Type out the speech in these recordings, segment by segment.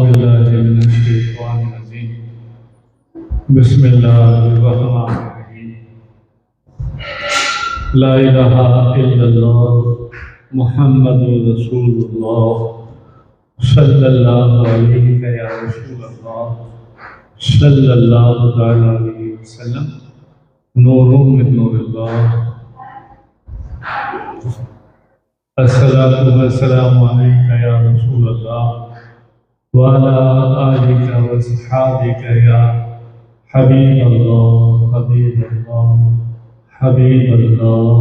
باللہ من الشیطان الرجیم بسم اللہ الرحمن الرحیم لا الہ الا اللہ محمد رسول اللہ صلی اللہ علیہ یا رسول اللہ صلی اللہ علیہ وسلم نور من نور اللہ الصلاۃ والسلام علیک یا رسول اللہ وعلى آلك وصحابك يا حبيب الله حبيب الله حبيب الله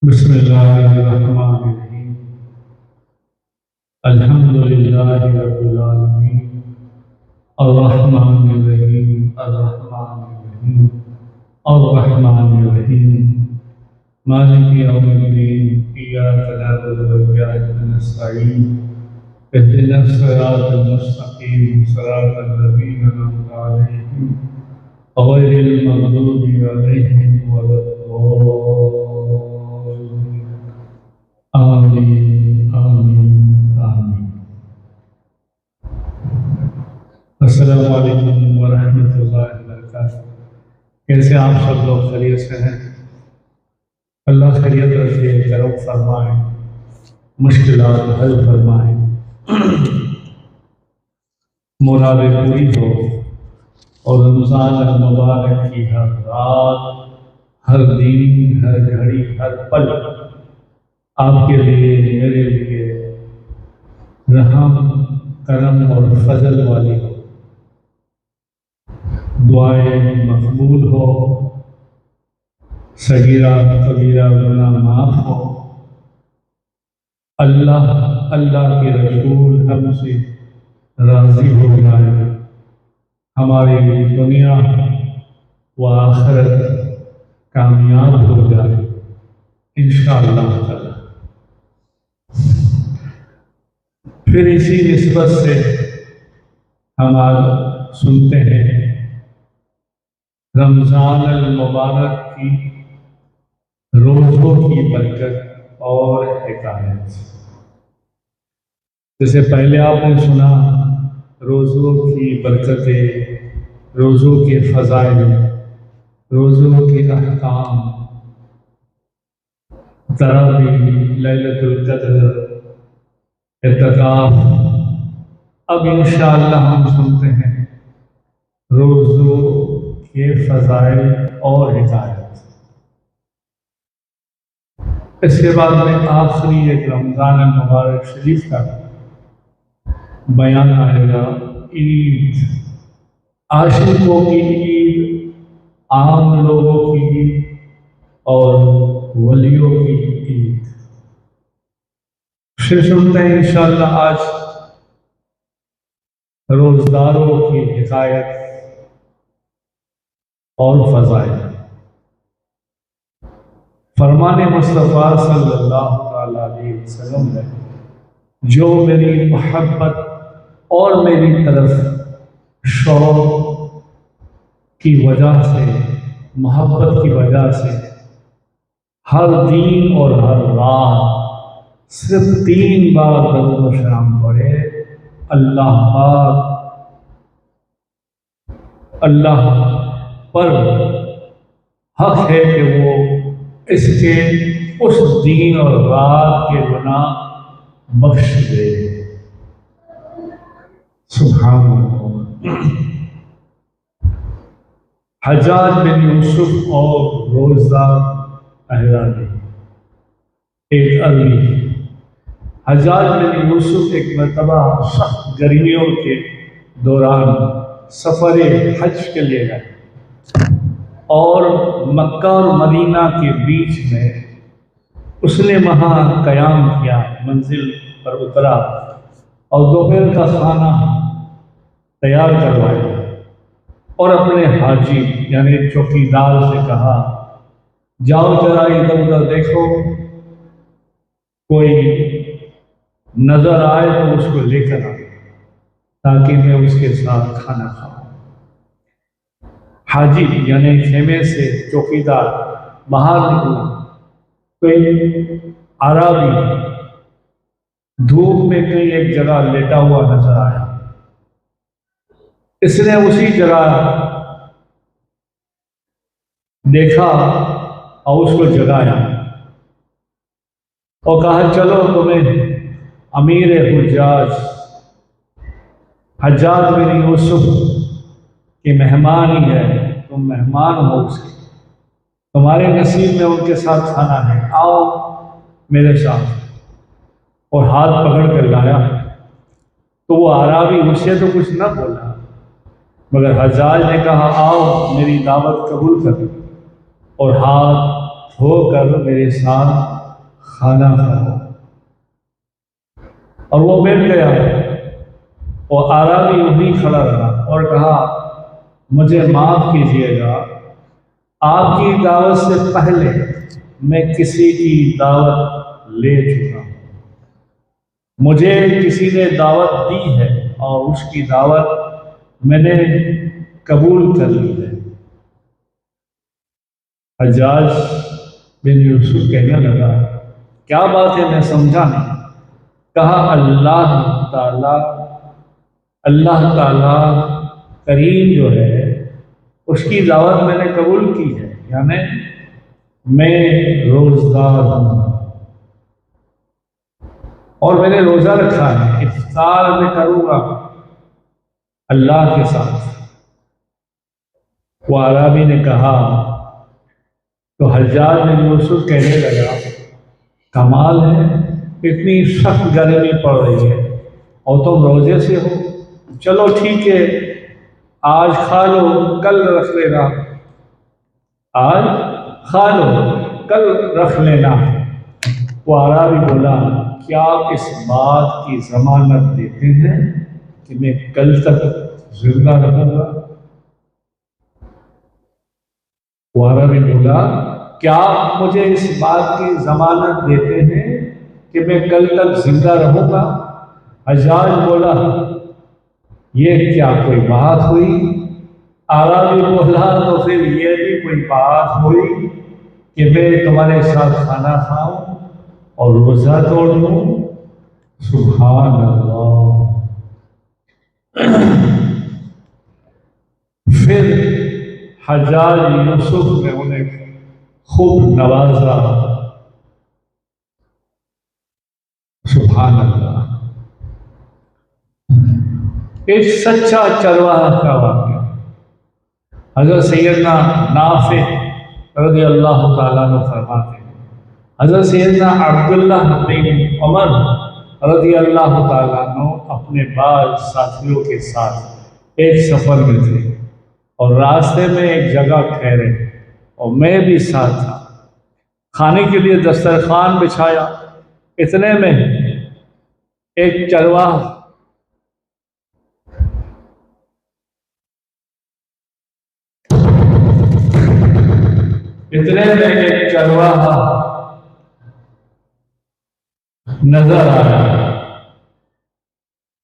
بسم الله الرحمن الرحيم الحمد لله رب العالمين الرحمن الرحيم الرحمن الرحيم الرحمن الرحيم مالك يوم الدين إياك نعبد وإياك نستعين اهدنا الصراط المستقيم صراط الذين أنعمت عليهم غير المغضوب عليهم ولا الضالين آمين آمين آمين السلام علیکم ورحمۃ اللہ وبرکاتہ۔ کیسے آپ سب لوگ خیریت سے ہیں؟ اللہ خیریت رکھے، کرم فرمائے، مشکلات حل فرمائے، مرادیں پوری ہو، اور رمضان المبارک کی ہر رات، ہر دن، ہر گھڑی، ہر پل آپ کے لیے، میرے لیے رحم، کرم اور فضل والی ہو، دعائیں مقبول ہو، صغیرہ کبیرہ گناہ معاف ہو، اللہ کے رسول ہم سے راضی ہو جائے، ہماری دنیا و آخرت کامیاب ہو جائے انشاءاللہ تعالی۔ پھر اسی نسبت سے ہم آج سنتے ہیں رمضان المبارک کی روزوں کی برکت اور حکایت۔ جیسے پہلے آپ نے سنا روزوں کی برکتیں، روزوں کے فضائل، روزوں کے احکام، تراویح، لیلۃ القدر، اعتکاف۔ اب انشاءاللہ ہم سنتے ہیں روزوں کے فضائل اور حکایت۔ اس کے بعد میں آخری ایک رمضان المبارک شریف کا بیان آئے گا، عید، عاشقوں کی عید، عام لوگوں کی عید اور ولیوں کی عید۔ پھر سنتے ہیں انشاءاللہ آج روزداروں کی حکایت اور فضائل۔ فرمان مصطفیٰ صلی اللہ علیہ وسلم ہے، جو میری محبت اور میری طرف شوق کی وجہ سے، محبت کی وجہ سے ہر دن اور ہر رات صرف 3 بار درود و سلام پڑھے، اللہ پاک اللہ پر حق ہے کہ وہ اس کے اس دن اور رات کے گناہ بخش دے۔ سبحان اللہ۔ حجاج بن یوسف اور روزدار احراری۔ ایک عربی حجاج بن یوسف ایک مرتبہ سخت گرمیوں کے دوران سفر حج کے لیے گئے اور مکہ اور مدینہ کے بیچ میں اس نے وہاں قیام کیا، منزل پر اترا اور دوپہر کا کھانا تیار کروایا اور اپنے حاجی یعنی چوکیدار سے کہا، جاؤ ذرا ادھر ادھر دیکھو، کوئی نظر آئے تو اس کو لے کر آئے تاکہ میں اس کے ساتھ کھانا کھاؤں۔ حاجی یعنی خیمے سے چوکیدار باہر نکلا، کوئی عربی دھوپ میں کہیں ایک جگہ لیٹا ہوا نظر آیا. اس نے اسی جگہ دیکھا اور اس کو جگایا اور کہا چلو تمہیں امیر حجاج حجاج بن یوسف کی مہمان ہی ہے، تم مہمان ہو اس کے، تمہارے نصیب میں ان کے ساتھ کھانا ہے، آؤ میرے ساتھ. اور ہاتھ پکڑ کر لایا. تو وہ عرابی اسے تو کچھ نہ بولا، مگر حجاج نے کہا آؤ میری دعوت قبول کر اور ہاتھ دھو کر میرے ساتھ کھانا کھاؤ. اور وہ بیٹھ گیا اور عرابی وہیں کھڑا رہا اور کہا مجھے معاف کیجیے گا، آپ کی دعوت سے پہلے میں کسی کی دعوت لے چکا ہوں. مجھے کسی نے دعوت دی ہے اور اس کی دعوت میں نے قبول کر لی ہے. حجاج بن یوسف کہنے لگا کیا بات ہے، میں سمجھا نہیں. کہا اللہ تعالی کریم جو ہے اس کی دعوت میں نے قبول کی ہے، یعنی میں روزدار ہوں اور میں نے روزہ رکھا ہے، افطار میں کروں گا اللہ کے ساتھ. وہ عرابی نے کہا تو حجاج بن یوسف کہنے لگا کمال ہے، اتنی سخت گرمی پڑ رہی ہے اور تم روزے سے ہو، چلو ٹھیک ہے آج کھا لو کل رکھ لینا، آج کھا لو کل رکھ لینا. وہ عرابی بولا کیا آپ اس بات کی ضمانت دیتے ہیں کہ میں کل تک زندہ رہوں گا؟ وہ عربی بولا کیا آپ مجھے اس بات کی ضمانت دیتے ہیں کہ میں کل تک زندہ رہوں گا؟ حجاج بولا یہ کیا کوئی بات ہوئی؟ عربی بولا تو پھر یہ بھی کوئی بات ہوئی کہ میں تمہارے ساتھ کھانا کھاؤں اور روزہ توڑ لوں؟ سبحان اللہ. پھر حجاج یوسف نے انہیں خوب نوازا. سبحان اللہ. ایک سچا چرواہا کا واقعہ. حضرت سیدنا نافع رضی اللہ تعالیٰ عنہ فرماتے ہیں حضرت سیدنا عبداللہ بن عمر رضی اللہ تعالیٰ عنہ اپنے بعض ساتھیوں کے ساتھ ایک سفر میں تھے اور راستے میں ایک جگہ ٹھہرے اور میں بھی ساتھ تھا. کھانے کے لیے دسترخوان بچھایا، اتنے میں ایک چرواہا نظر آیا.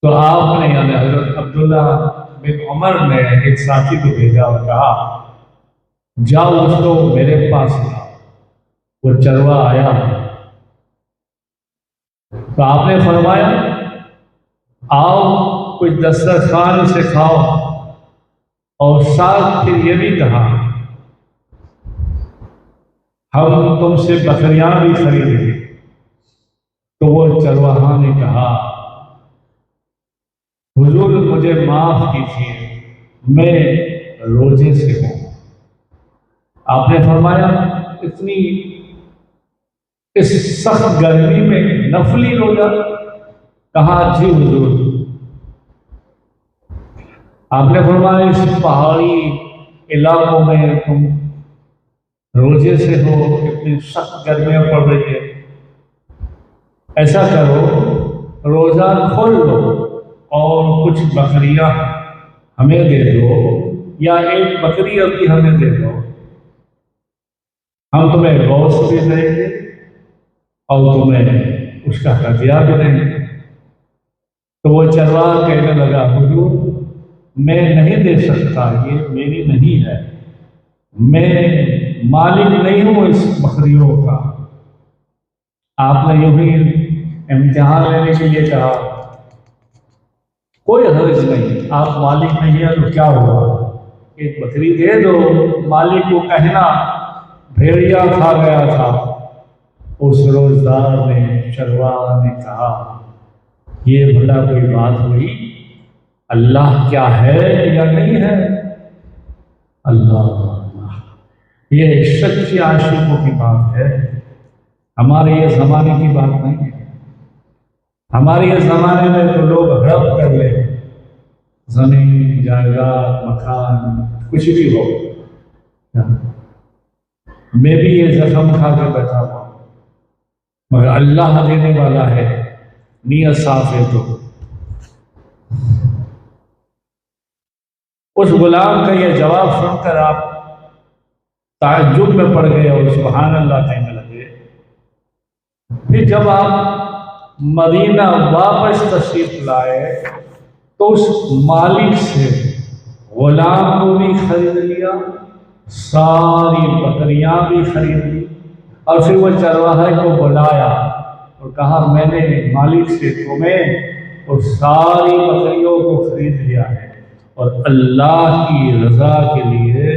تو آپ نے یعنی حضرت عبداللہ بن عمر نے ایک ساتھی کو بھیجا اور کہا جاؤ اس کو میرے پاس لاؤ. وہ چرواہا آیا تو آپ نے فرمایا آؤ کچھ دسترخوان سے کھاؤ، اور ساتھ پھر یہ بھی کہا ہم تم سے بکریاں بھی خریدیں گے. تو وہ چرواہا نے کہا حضور مجھے معاف کیجیے میں روزے سے ہوں. آپ نے فرمایا اتنی اس سخت گرمی میں نفلی روزہ؟ کہا جی حضور. آپ نے فرمایا اس پہاڑی علاقوں میں تم روزے سے ہو، اتنی سخت گرمیاں پڑ رہی ہے، ایسا کرو روزہ کھول لو اور کچھ بکریاں ہمیں دے دو، یا ایک بکری ابھی ہمیں دے دو، ہم تمہیں گوشت بھی دیں گے اور تمہیں اس کا ہدیہ بھی دیں گے. تو وہ چرواہا کہنے لگا حضور میں نہیں دے سکتا، یہ میری نہیں ہے، میں مالک نہیں ہوں اس بکریوں کا. آپ نے یوں ہی امتحان لینے کے لیے کہا، کوئی حرج نہیں، آپ مالک نہیں ہیں تو کیا ہوا، ایک بکری دے دو۔ مالک کو کہنا بھیڑیا کھا گیا تھا۔ اس روزدار نے، چرواہا نے کہا، یہ بھلا کوئی بات ہوئی، اللہ کیا ہے یا نہیں ہے؟ اللہ، یہ سچی عاشقوں کی بات ہے، ہمارے یہ زمانے کی بات نہیں ہے۔ ہمارے یہ زمانے میں تو لوگ ہڑپ کر لیں، زمین، جائیداد، مکان، کچھ بھی ہو، میں بھی یہ زخم کھا کے بیٹھا ہوا، مگر اللہ دینے والا ہے، نیت صاف ہے تو۔ اس غلام کا یہ جواب سن کر آپ تعجب میں پڑ گئے اور سبحان اللہ کہنے لگے۔ پھر جب آپ مدینہ واپس تشریف لائے تو اس مالک سے غلام کو بھی خرید لیا، ساری بکریاں بھی خرید لی، اور پھر وہ چرواہے کو بلایا اور کہا میں نے مالک سے تمہیں اور ساری بکریوں کو خرید لیا ہے، اور اللہ کی رضا کے لیے،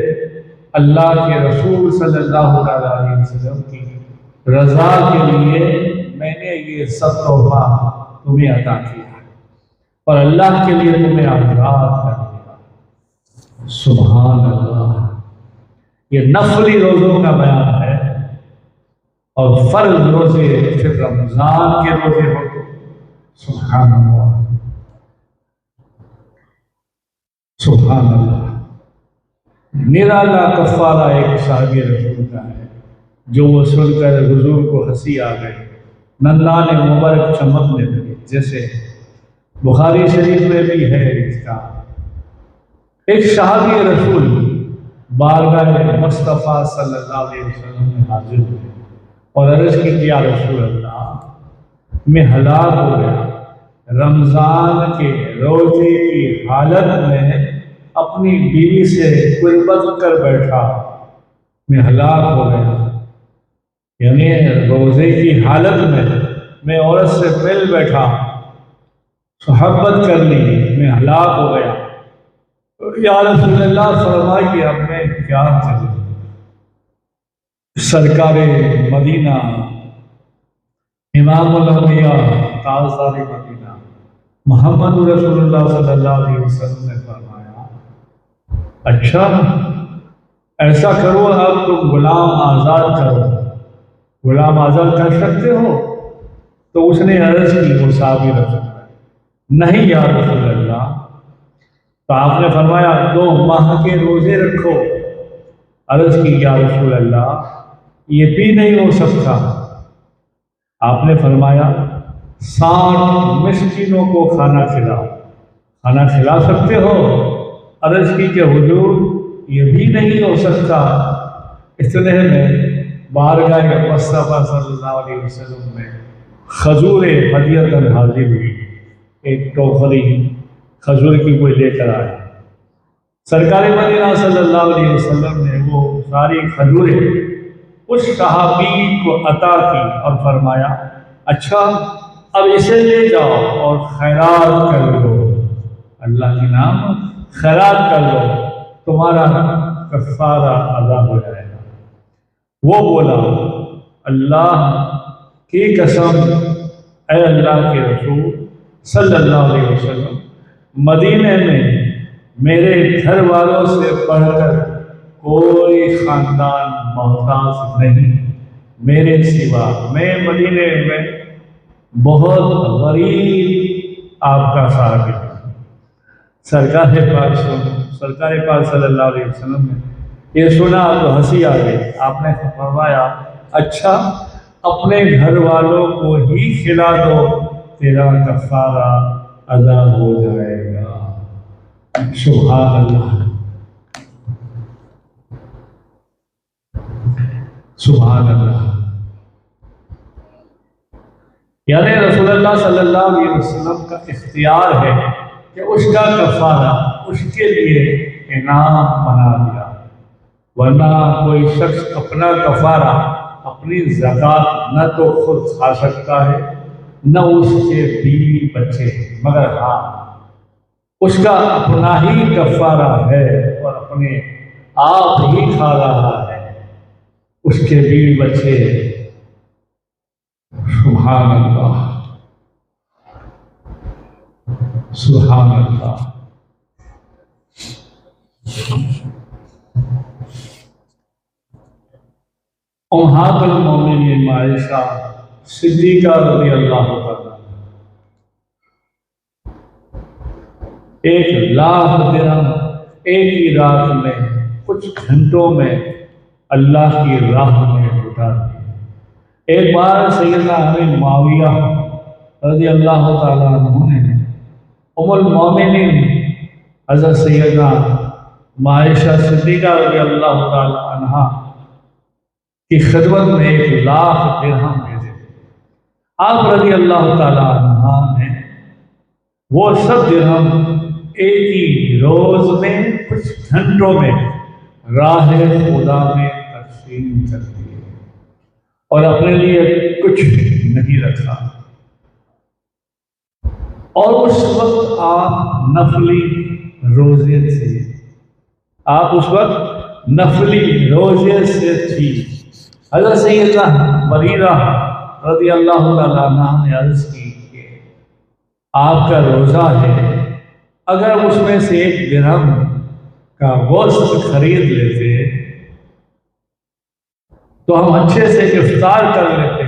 اللہ کے رسول صلی اللہ علیہ وسلم کی رضا کے لیے میں نے یہ سب تحفہ تمہیں عطا کیا ہے، اور اللہ کے لیے تمہیں آزاد کر دیا۔ سبحان اللہ، یہ نفلی روزوں کا بیان ہے، اور فرض روزے پھر رمضان کے روزے ہو تو سبحان اللہ، سبحان اللہ۔ نرالا کفارہ ایک صحابی رسول کا ہے، جو وہ سن کر حضور کو ہنسی آ گئی، نندان مبارک چمکنے لگے، جیسے بخاری شریف میں بھی ہے اس کا۔ ایک صحابی رسول بارگاہ مصطفیٰ صلی اللہ علیہ وسلم میں حاضر ہوئے اور عرض کی کہ یا رسول اللہ، میں ہلاک ہو گیا، رمضان کے روزے کی حالت میں اپنی بیوی سے قربت کر بیٹھا، میں ہلاک ہو گیا، یعنی روزے کی حالت میں عورت سے مل بیٹھا، صحبت کر لی، میں ہلاک ہو گیا، یا رسول اللہ فرمائیے اب میں کیا کروں؟ سرکار مدینہ، امام الانبیاء، تاجدار مدینہ محمد رسول اللہ صلی اللہ علیہ وسلم نے فرمایا، اچھا ایسا کرو، اب تم غلام آزاد کرو، غلام آزاد کر سکتے ہو؟ تو اس نے عرض کی، وہ صحابی رسول نہیں یا رسول اللہ۔ تو آپ نے فرمایا 2 ماہ کے روزے رکھو۔ عرض کی یا رسول اللہ یہ بھی نہیں ہو سکتا۔ آپ نے فرمایا 60 مسکینوں کو کھانا کھلاؤ، کھانا کھلا سکتے ہو؟ عرض کی کہ حضور یہ بھی نہیں ہو سکتا۔ اتنے میں بارگاہ مصطفیٰ صلی اللہ علیہ وسلم میں کھجور ہدیۃ حاضر ہوئی، ایک ٹوکری کھجور کی کوئی لے کر آیا۔ سرکار مدینہ صلی اللہ علیہ وسلم نے وہ ساری کھجوریں اس صحابی کو عطا کی اور فرمایا، اچھا اب اسے لے جاؤ اور خیرات کر لو، اللہ کے نام خیرات کر لو، تمہارا کفارہ ادا ہو جائے گا۔ وہ بولا، اللہ کی قسم، اے اللہ کے رسول صلی اللہ علیہ وسلم، مدینے میں میرے گھر والوں سے بڑھ کر کوئی خاندان محتاج نہیں میرے سوا، میں مدینے میں بہت غریب آپ کا صاحب ہوں۔ سرکار پاک صلی اللہ علیہ وسلم نے یہ سنا تو ہنسی آ گئی۔ آپ نے فرمایا، اچھا اپنے گھر والوں کو ہی کھلا دو، تیرا کفارہ ادا ہو جائے گا۔ سبحان اللہ، سبحان اللہ۔ یعنی رسول اللہ صلی اللہ علیہ وسلم کا اختیار ہے کہ اس کا کفارہ اس کے لیے انعام بنا دیا، ورنہ کوئی شخص اپنا کفارہ، اپنی زکوٰۃ نہ تو خود کھا سکتا ہے نہ اس کے بیوی بچے، مگر ہاں اس کا اپنا ہی کفارہ ہے اور اپنے آپ ہی کھا رہا ہے، اس کے بیوی بچے۔ سبحان اللہ، سبحان اللہ۔ امہات المومنین عائشہ صدیقہ رضی اللہ عنہا 1,00,000 درہم ایک ہی رات میں کچھ گھنٹوں میں اللہ کی راہ میں لٹا دی۔ ایک بار سیدنا امیر معاویہ رضی اللہ تعالیٰ عنہ نے ام المومنین حضرت سیدنا عائشہ صدیقہ رضی اللہ تعالیٰ عنہ کی خدمت میں 1,00,000 درہم بھیجے۔ آپ رضی اللہ تعالیٰ عنہ نے وہ سب درہم ایک ہی روز میں کچھ گھنٹوں میں راہ خدا میں تقسیم کر دیے اور اپنے لیے کچھ نہیں رکھا۔ اور اس وقت آپ نفلی روزے تھے، آپ اس وقت نفلی روزے سے تھی۔ حضرت سیدنا بریرہ رضی اللہ تعالیٰ عنہ نے عرض کی کہ آپ کا روزہ ہے، اگر اس میں سے 1 درہم کا گوشت خرید لیتے تو ہم اچھے سے افطار کر لیتے۔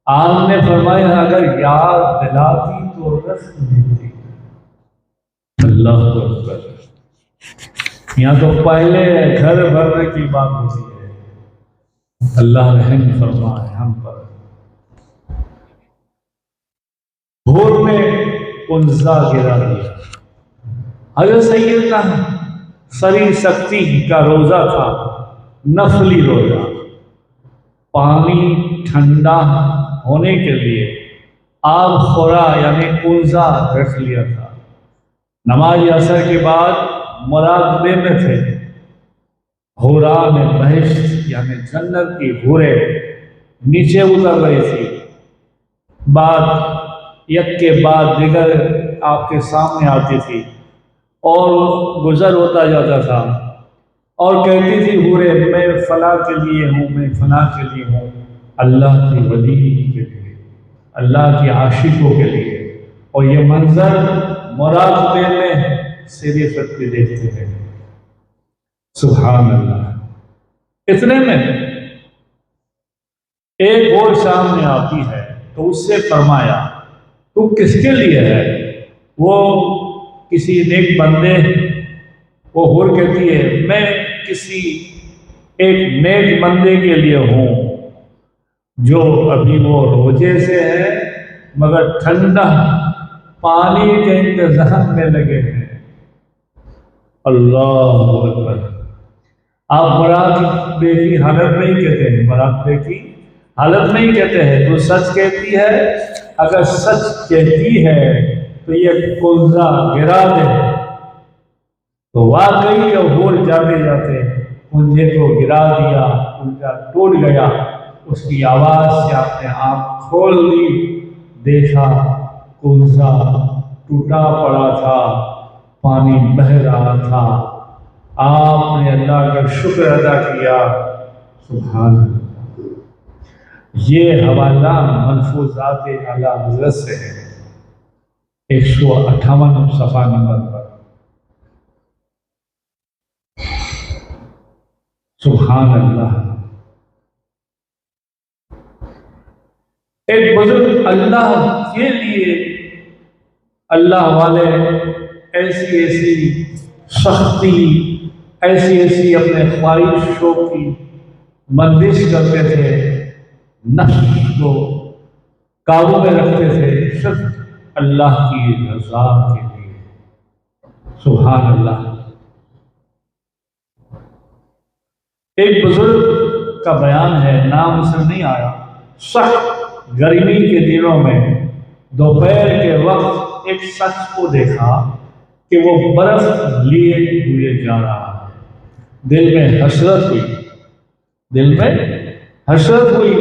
آپ نے فرمایا اگر یاد دلاتی تو رکھ لیتی۔ اللہ اکبر۔ یہاں تو پہلے گھر بھرنے کی بات ہوتی ہے، اللہ رحم فرمائے ہم پر۔ بھور میں کنزہ گرا دیا۔ حضرت سیدنا سری سختی کا روزہ تھا، نفلی روزہ۔ پانی ٹھنڈا ہونے کے لیے آب خورا یعنی کنزہ رکھ لیا تھا۔ نماز عصر کے بعد مراقبے میں تھے۔ حوران بہشت یعنی جنت کی حوریں نیچے اتر رہی تھی، بات یک کے بعد دیگر آپ کے سامنے آتی تھی اور گزر ہوتا جاتا تھا اور کہتی تھی حوریں میں فلاں کے لیے ہوں، میں فلاں کے لیے ہوں، اللہ کی ولی کے لیے، اللہ کی عاشقوں کے لیے۔ اور یہ منظر مراقبے میں سیدی خطبی دیکھتے ہیں۔ سبحان اللہ۔ اتنے میں ایک اور سامنے آتی ہے تو اس سے فرمایا تو کس کے لیے ہے؟ وہ کسی نیک بندے، وہ حور کہتی ہے میں کسی ایک نیک بندے کے لیے ہوں جو ابھی وہ روزے سے ہے مگر ٹھنڈا پانی کے انتظام میں لگے ہیں۔ اللہ اکبر۔ آپ مراقبے کی حالت میں ہی کہتے ہیں، مراقبے کی حالت میں ہی کہتے ہیں تو سچ کہتی ہے۔ اگر سچ کہتی ہے تو یہ کنزہ گرا دے، تو واقعی حور جاتے جاتے کنزے کو گرا دیا، کنزہ ٹوٹ گیا۔ اس کی آواز سے آپ نے آنکھ کھول لی، دیکھا کنزہ ٹوٹا پڑا تھا، پانی بہہ رہا تھا۔ آپ نے اللہ کا شکر ادا کیا۔ سبحان اللہ۔ یہ حوالہ ملفوظات اعلی حضرت سے ہے، 158 صفحہ نمبر پر۔ سبحان اللہ۔ ایک بزرگ اللہ کے لیے، اللہ والے ایسی ایسی سختی، ایسی ایسی اپنے خواہشوں کی بندش کرتے تھے، نفس کو قابو میں رکھتے تھے صرف اللہ کی رضا کے لیے۔ سبحان اللہ۔ ایک بزرگ کا بیان ہے، نام اس میں نہیں آیا، سخت گرمی کے دنوں میں دوپہر کے وقت ایک شخص کو دیکھا کہ وہ برف لیے ہوئے جا رہا ہے۔ دل میں حسرت ہوئی، دل میں حسرت ہوئی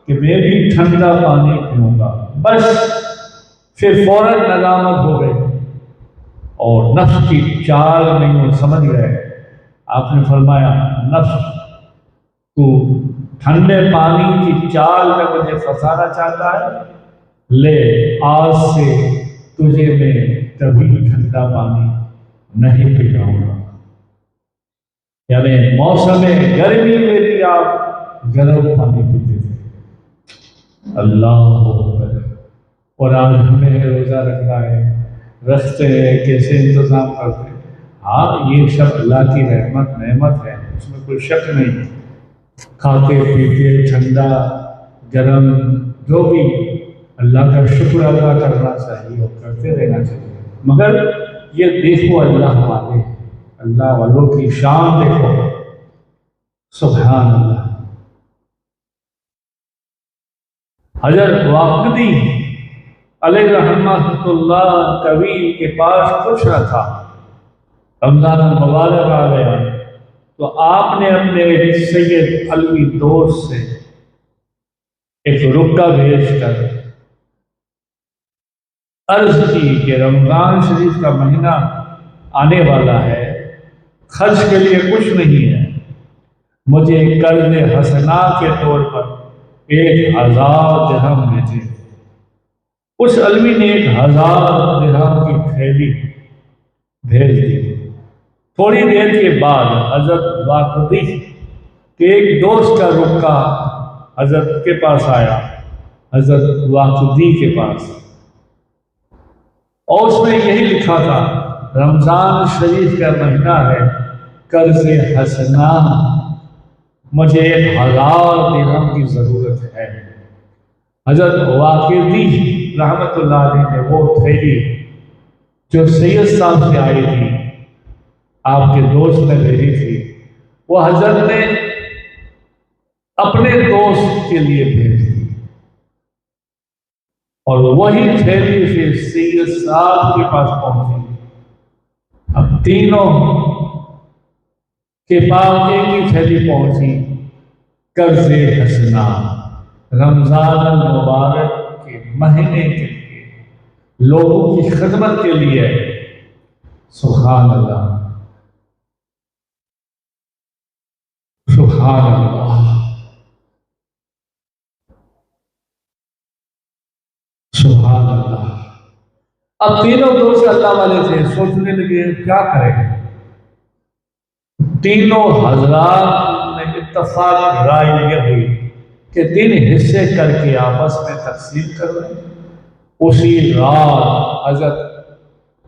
کہ میں بھی ٹھنڈا پانی پیوں گا۔ بس پھر فوراً ندامت ہو گئی اور نفس کی چال میں وہ سمجھ گئے. آپ نے فرمایا نفس تو ٹھنڈے پانی کی چال میں مجھے پھنسانا چاہتا ہے، لے آج سے تجھے میں کبھی ٹھنڈا پانی نہیں پلاؤں گا. یعنی موسم گرمی میں بھی آپ گرم پانی پیتے تھے. اللہ اکبر. اور آج ہمیں روزہ رکھنا ہے، رکھتے ہیں کیسے انتظام کرتے ہیں. ہاں یہ سب اللہ کی رحمت نعمت ہے، اس میں کوئی شک نہیں. کھاتے پیتے ٹھنڈا گرم جو بھی اللہ کا شکر ادا کرنا چاہیے اور کرتے رہنا چاہیے. مگر یہ دیکھو اللہ والے، اللہ والوں کی شان دیکھو. سبحان اللہ. حضرت واقدی علیہ رحمۃ اللہ کبھی کے پاس کچھ نہ تھا. رمضان المبارک آ گیا تو آپ نے اپنے سید علوی دوست سے ایک رکہ بھیج کر عرض کی کہ رمضان شریف کا مہینہ آنے والا ہے، خرچ کے لیے کچھ نہیں ہے، مجھے قرض حسنہ کے طور پر 1000 درہم بھیجے. اس علوی نے 1000 درہم کی تھیلی بھیج دی. تھوڑی دیر کے بعد حضرت واقدی کے ایک دوست کا رکہ حضرت کے پاس آیا، حضرت واقدی کے پاس، اور اس میں یہی لکھا تھا رمضان شریف کا مہینہ ہے، قرض حسنہ، مجھے 1000 درہم کی ضرورت ہے. حضرت واقدی رحمت اللہ علیہ نے وہ تھیلی جو سید صاحب سے آئی تھی، آپ کے دوست نے بھیجی تھی، وہ حضرت نے اپنے دوست کے لیے بھیج دی. اور وہی تھیلی پھر سید صاحب کے پاس پہنچی. اب تینوں کے پاس ایک ہی تھیلی پہنچی، قرض حسنہ، رمضان المبارک کے مہینے کے لیے، لوگوں کی خدمت کے لیے. سبحان اللہ، سبحان اللہ، سبحان اللہ. اب تینوں دوست اللہ والے تھے، سوچنے لگے کیا کریں. تینوں حضرات نے اتفاق رائے یہ ہوئی کہ 3 حصے کر کے آپس میں تقسیم کر لیں. اسی رات حضرت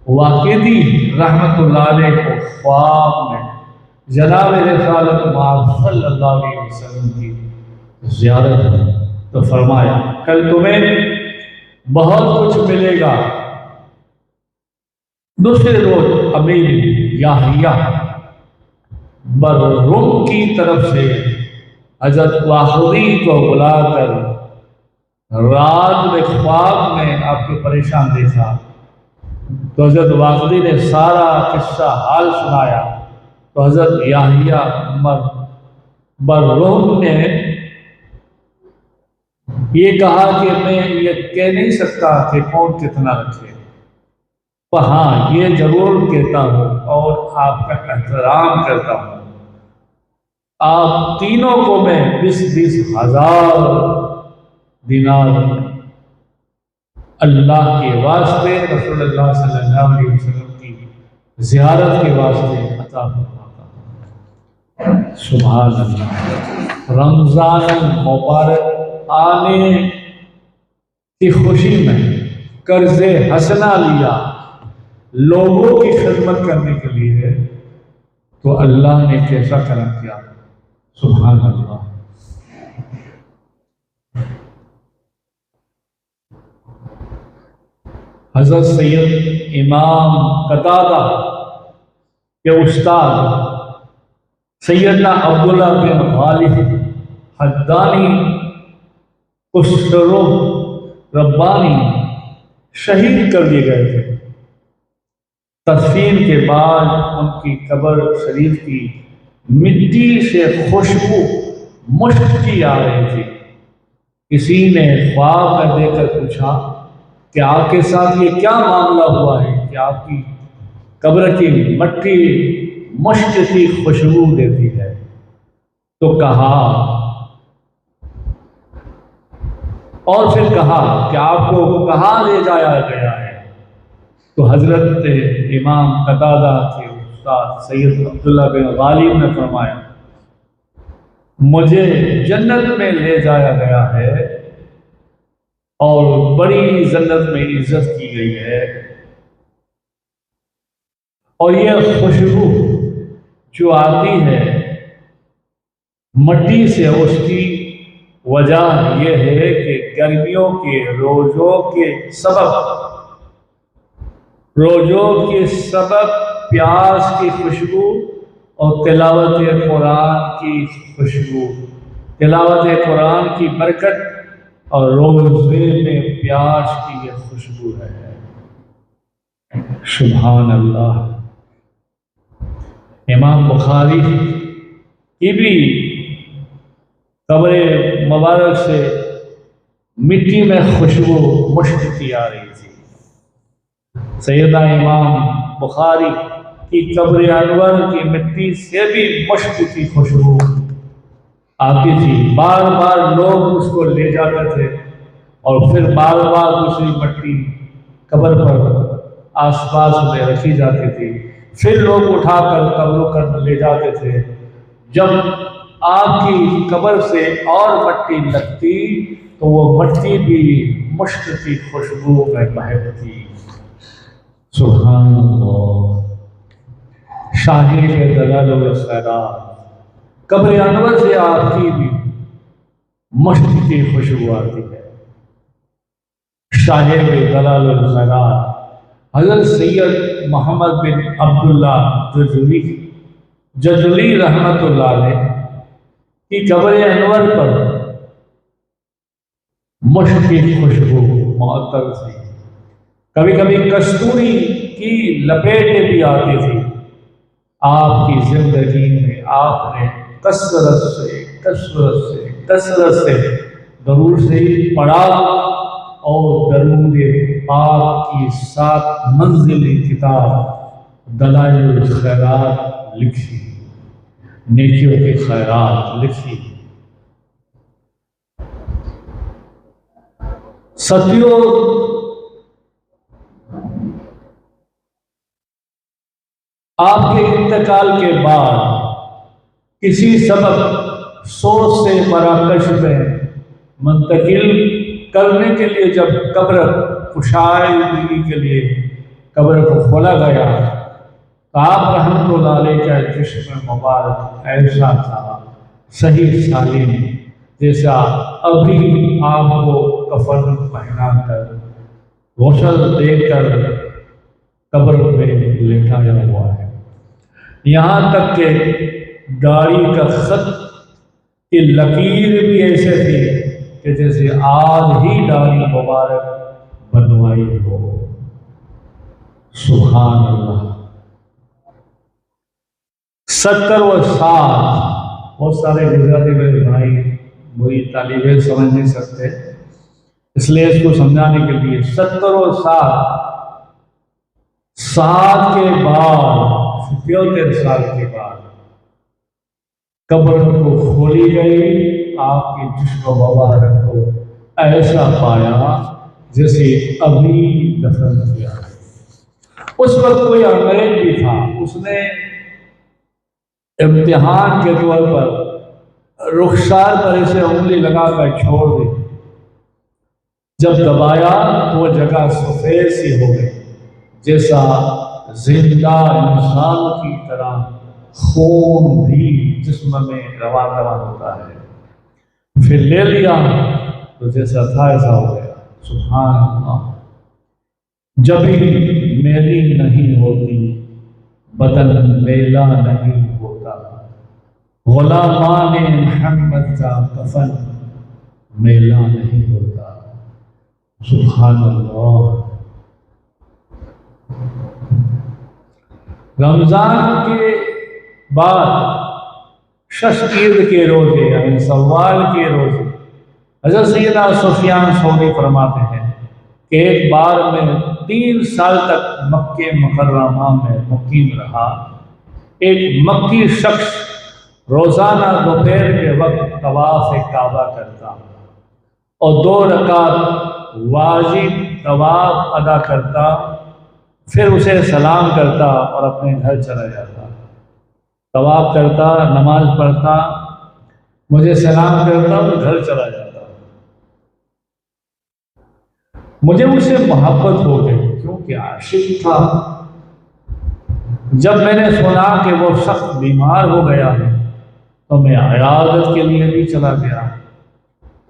واقدی رحمت اللہ علیہ کو خواب میں جناب رسالت مآب صلی اللہ علیہ وسلم کی زیارت ہے تو فرمایا کل تمہیں بہت کچھ ملے گا. دوسرے روز امیر یحییٰ برروم کی طرف سے حضرت واقدی کو بلا کر رات میں خواب میں آپ کو پریشان دیکھا تو حضرت واقدی نے سارا قصہ حال سنایا. تو حضرت یحییٰ برروم نے یہ کہا کہ میں یہ کہہ نہیں سکتا کہ کون کتنا رکھے، پر ہاں یہ ضرور کہتا ہوں اور آپ کا احترام کرتا ہوں، آپ تینوں کو میں 20 ہزار دینار اللہ کے واسطے، رسول اللہ صلی اللہ علیہ وسلم کی زیارت کے واسطے عطا فرماتا ہوں. سبحان اللہ. رمضان المبارک آنے کی خوشی میں قرض حسنہ لیا لوگوں کی خدمت کرنے کے لیے، تو اللہ نے کیسا کرم کیا. سبحان اللہ. حضرت سید امام قتادہ کے استاد سیدنا عبداللہ بن غالب حدانی خسرو ربانی شہید کر دیے گئے تھے. تدفین کے بعد ان کی قبر شریف کی مٹی سے خوشبو مشک کی آ رہی تھی کسی نے خواب میں دیکھ کر پوچھا کہ آپ کے ساتھ یہ کیا معاملہ ہوا ہے کہ آپ کی قبر کی مٹی مشک کی خوشبو دیتی ہے؟ تو کہا اور پھر کہا کہ آپ کو کہاں لے جایا گیا ہے؟ تو حضرت امام قتادہ کے استاد سید عبداللہ بن غالب نے فرمایا مجھے جنت میں لے جایا گیا ہے اور بڑی جنت میں عزت کی گئی ہے، اور یہ خوشبو جو آتی ہے مٹی سے اس کی وجہ یہ ہے کہ گرمیوں کے روزوں کے سبب پیاس کی خوشبو اور تلاوت قرآن کی خوشبو، تلاوت قرآن کی برکت اور روزے میں پیاس کی یہ خوشبو ہے۔ سبحان اللہ۔ امام بخاری کی بھی قبر مبارک سے مٹی میں خوشبو مشک کی آ رہی تھی۔ سیدنا امام بخاری کی قبر انور کی مٹی سے بھی مشک کی خوشبو آتی تھی۔ بار بار لوگ اس کو لے جاتے تھے اور پھر بار بار دوسری مٹی قبر پر آس پاس میں رکھی جاتی تھی، پھر لوگ اٹھا کر قبروں پر لے جاتے تھے۔ جب آپ کی قبر سے اور مٹی لگتی تو وہ مٹی بھی مشک کی خوشبو میں مہکتی۔ سبحان اللہ۔ شاہی دلال الخیرات قبر انور سے آپ کی بھی مشک کی خوشبو آتی ہے۔ شاہ دلال الخیرات حضرت سید محمد بن عبداللہ ججلی رحمت اللہ علیہ کی قبر انور پر مشک کی خوشبو معطر تھی۔ کبھی کبھی کستوری کی لپیٹیں بھی آتی تھی۔ آپ کی زندگی میں آپ نے کثرت سے درود شریف پڑھا اور درود پاک کی 7 منزلی کتاب دلائل الخیرات لکھی، نیکیوں کے خیرات لکھی۔ ساتھیوں، آپ کے انتقال کے بعد کسی سبب سوچ سے مراکش میں منتقل کرنے کے لیے جب قبر کشائیدگی کے لیے قبر کو کھولا گیا تو آپ رحمت اللہ علیہ کا جسم مبارک ایسا تھا صحیح سالم، جیسا ابھی آپ کو کفن پہنا کر غسل دے کر قبر پہ لٹایا ہوا ہے۔ یہاں تک کہ گاڑی کا خط کی لکیر بھی ایسے تھی کہ جیسے آج ہی داڑھی مبارک بنوائی ہو۔ سبحان اللہ۔ 70 و 60 بہت سارے گزرتے ہوئے بھائی وہی طالب سمجھ نہیں سکتے، اس لیے اس کو سمجھانے کے لیے 70 و 60 کے بعد 73 سال کے بعد قبر کو کھولی گئی، آپ کے جسم مبارک کو ایسا پایا جیسے ابھی دفن کیا۔ اس وقت کوئی انگریز بھی تھا، اس نے امتحان کے طور پر رخسار پر اسے انگلی لگا کر چھوڑ دی۔ جب دبایا تو وہ جگہ سفید سی ہو گئی، جیسا زندہ انسان کی طرح خون بھی جسم میں رواں ہوتا ہے۔ پھر لے لیا تو جیسا تھا ایسا ہو گیا۔ سبحان اللہ۔ جبھی میلی نہیں ہوتی، بدن میلا نہیں ہوتا، غلامان محمد کا کفن میلا نہیں ہوتا۔ سبحان اللہ۔ رمضان کے بعد شش عید کے روزے یعنی سوال کے روزے حضرت سیدنا سفیان ثوری فرماتے ہیں کہ ایک بار میں 3 سال تک مکہ مکرمہ میں مقیم رہا۔ ایک مکی شخص روزانہ دوپہر کے وقت طواف کعبہ کرتا اور 2 رکعت واجب طواف ادا کرتا، پھر اسے سلام کرتا اور اپنے گھر چلا جاتا۔ طواف کرتا، نماز پڑھتا، مجھے سلام کرتا اور گھر چلا جاتا۔ مجھے اس سے محبت ہو گئی کیونکہ عاشق تھا۔ جب میں نے سنا کہ وہ شخص بیمار ہو گیا ہے تو میں عیادت کے لیے بھی چلا گیا۔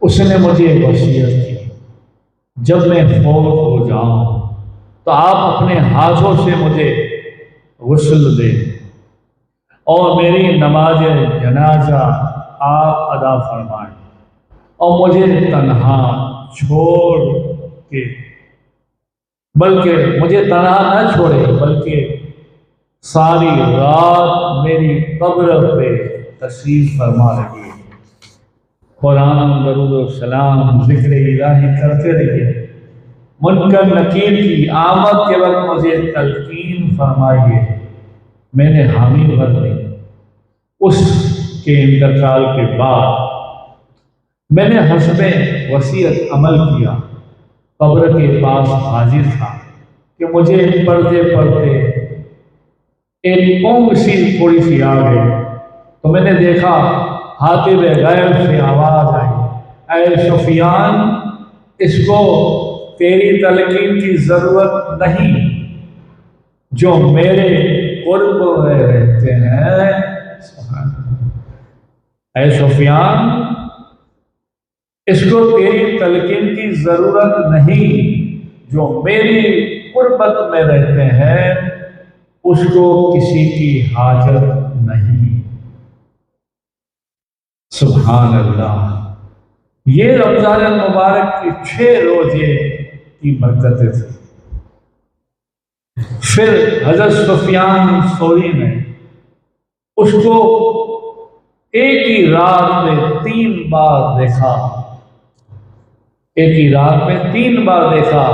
اس نے مجھے وصیت کی، جب میں فوت ہو جاؤں تو آپ اپنے ہاتھوں سے مجھے غسل دیں اور میری نماز جنازہ آپ ادا فرمائیں اور مجھے تنہا چھوڑ کے، بلکہ مجھے تنہا نہ چھوڑے بلکہ ساری رات میری قبر پہ تشریف فرما رہیے۔ قرآن، درود و سلام، ذکر الہی کرتے رہیے۔ منکر نکیر کی آمد کے وقت مجھے تلقین فرمائیے۔ میں نے حامی بھر دی۔ اس کے انتقال کے بعد میں نے حسب وصیت عمل کیا، قبر کے پاس حاضر تھا کہ مجھے پڑھتے پڑھتے ایک اونگ سی تھوڑی سی آ گئی تو میں نے دیکھا حاطب غیب سے آواز آئی، اے سفیان، اس کو تیری تلقین کی ضرورت نہیں، جو میرے قرب میں رہتے ہیں۔ اے سفیان، اس کو تیری تلقین کی ضرورت نہیں، جو میری قربت میں رہتے ہیں اس کو کسی کی حاجت نہیں۔ سبحان اللہ۔ یہ رمضان المبارک کی 6 روزے کی برکتیں تھیں۔ پھر حضرت سفیان ثوری نے اس کو ایک ہی رات میں 3 بار دیکھا، ایک ہی رات میں 3 بار دیکھا